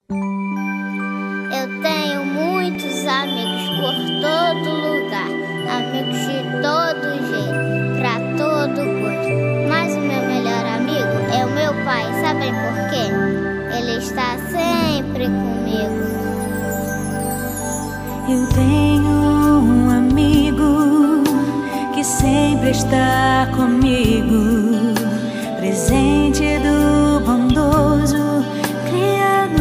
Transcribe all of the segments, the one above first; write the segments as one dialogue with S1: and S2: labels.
S1: Eu tenho muitos amigos por todo lugar, amigos de todo jeito, pra todo gosto. Mas o meu melhor amigo é o meu pai, sabem por quê? Ele está sempre comigo.
S2: Eu tenho um amigo que sempre está comigo, presente do bondoso Criador.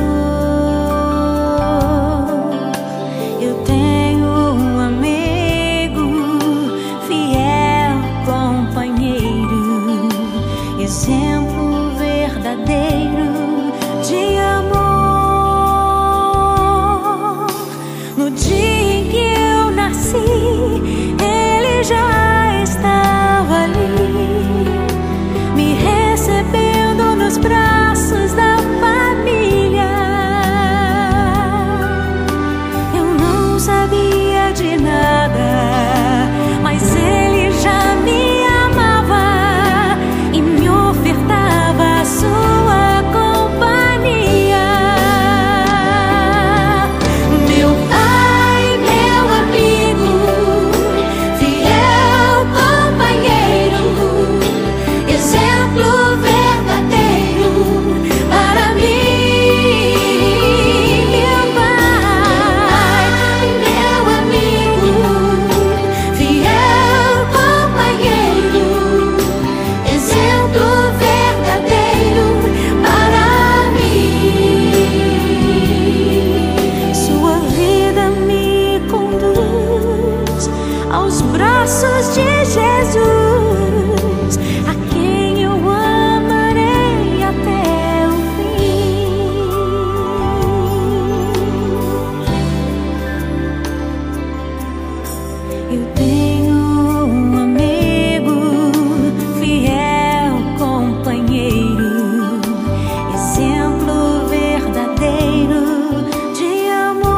S2: Eu tenho um amigo, fiel companheiro, exemplo verdadeiro de amor. No dia em que eu nasci, ele já estava ali, me recebendo nos braços da família. Eu não sabia de nada, mas ele já me amava e me ofertava a sua companhia. Meu pai, meu amigo, fiel companheiro, exemplo verdadeiro para mim. Meu pai, meu amigo, fiel companheiro, exemplo verdadeiro para mim. Sua vida me conduz aos braços de Jesus, a quem eu amarei até o fim. Eu tenho um amigo, fiel companheiro, exemplo verdadeiro de amor.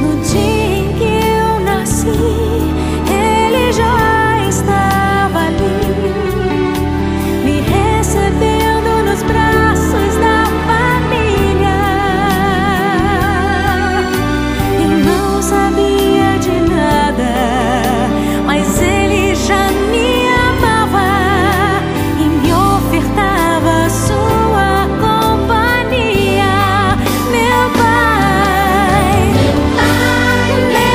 S2: No dia em que eu nasci, ele já estava ali, me recebendo nos braços da família. Eu não sabia de nada, mas ele já me amava e me ofertava a sua companhia. Meu pai, meu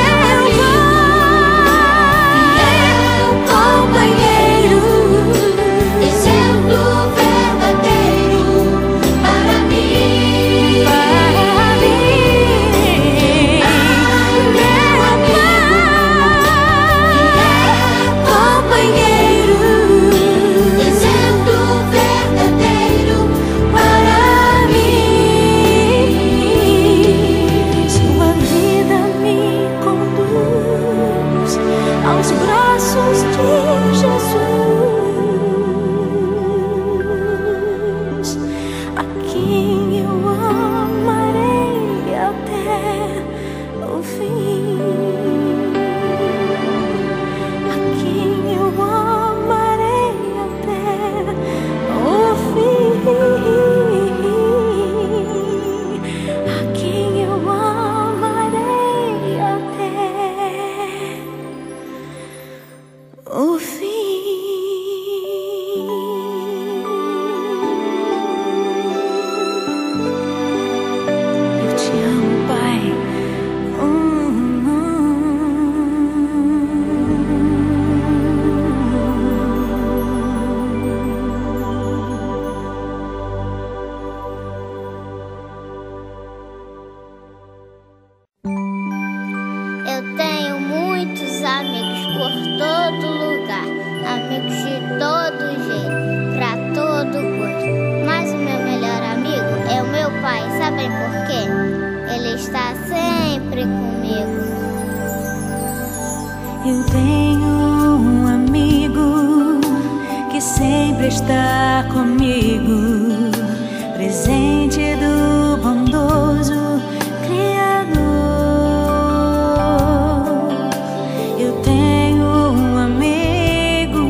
S2: companheiro, exemplo verdadeiro para mim. Companheiro, exemplo verdadeiro para mim. Sua vida me conduz aos braços de Jesus, a quem eu amarei até o fim. A quem eu amarei até o fim. A quem eu amarei até o fim. Eu te amo, Pai.
S1: Eu tenho muitos amigos por todo lugar, amigos de todo jeito, pra todo gosto. Mas o meu melhor amigo é o meu pai, sabem por quê? Ele está sempre comigo.
S2: Eu tenho um amigo que sempre está comigo, presente do bondoso Criador. Eu tenho um amigo,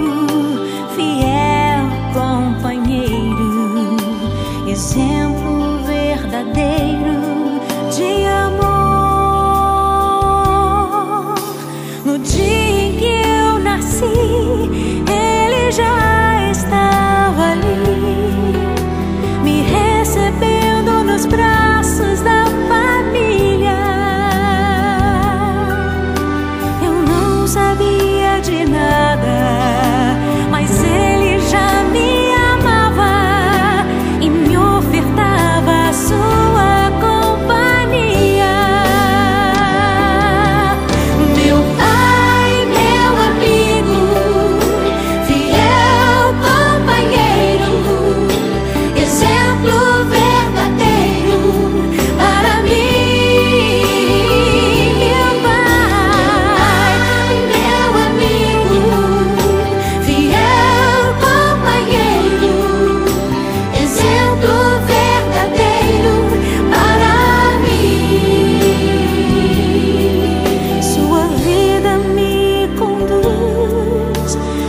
S2: fiel companheiro, exemplo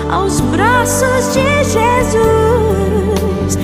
S2: aos braços de Jesus.